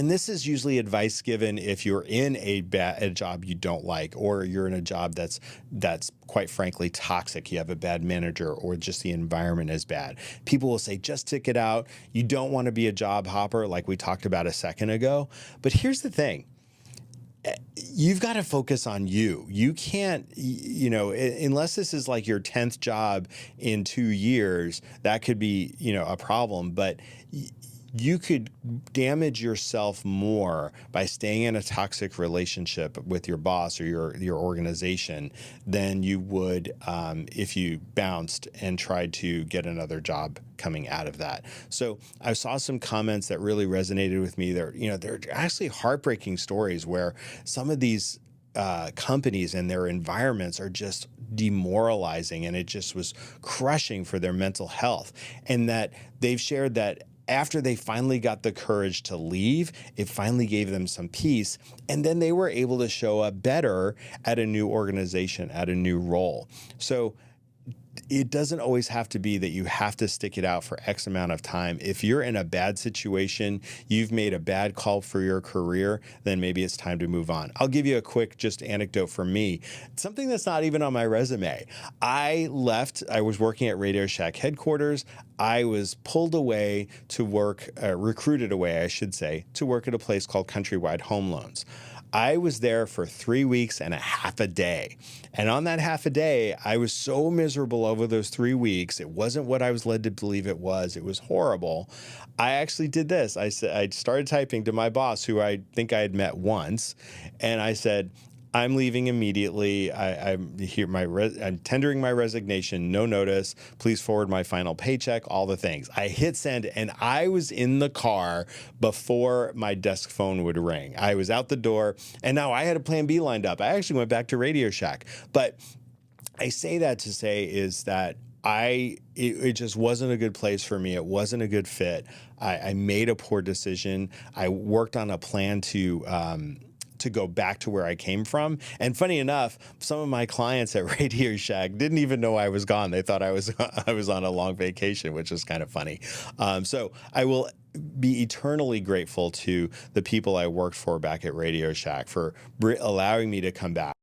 And this is usually advice given if you're in a job you don't like, or you're in a job that's quite frankly toxic. You have a bad manager, or just the environment is bad. People will say, just stick it out. You don't want to be a job hopper, like we talked about a second ago. But here's the thing. You've got to focus on you. You can't, unless this is like your 10th job in 2 years, that could be, a problem. But you could damage yourself more by staying in a toxic relationship with your boss or your organization than you would if you bounced and tried to get another job coming out of that. So I saw some comments that really resonated with me. They're actually heartbreaking stories where some of these companies and their environments are just demoralizing, and it just was crushing for their mental health. And that they've shared that after they finally got the courage to leave, it finally gave them some peace. And then they were able to show up better at a new organization, at a new role. So it doesn't always have to be that you have to stick it out for X amount of time. If you're in a bad situation, you've made a bad call for your career, then maybe it's time to move on. I'll give you a quick just anecdote from me. Something that's not even on my resume. I was working at Radio Shack headquarters. I was pulled away to work, recruited away, I should say, to work at a place called Countrywide Home Loans. I was there for 3 weeks and a half a day. And on that half a day, I was so miserable over those 3 weeks. It wasn't what I was led to believe it was. It was horrible. I actually did this. I started typing to my boss, who I think I had met once, and I said, I'm leaving immediately. I'm tendering my resignation, no notice. Please forward my final paycheck, all the things. I hit send, and I was in the car before my desk phone would ring. I was out the door, and now I had a plan B lined up. I actually went back to Radio Shack. But I say that to say is that it just wasn't a good place for me. It wasn't a good fit. I made a poor decision. I worked on a plan to go back to where I came from. And funny enough, some of my clients at Radio Shack didn't even know I was gone. They thought I was on a long vacation, which is kind of funny. So I will be eternally grateful to the people I worked for back at Radio Shack for allowing me to come back.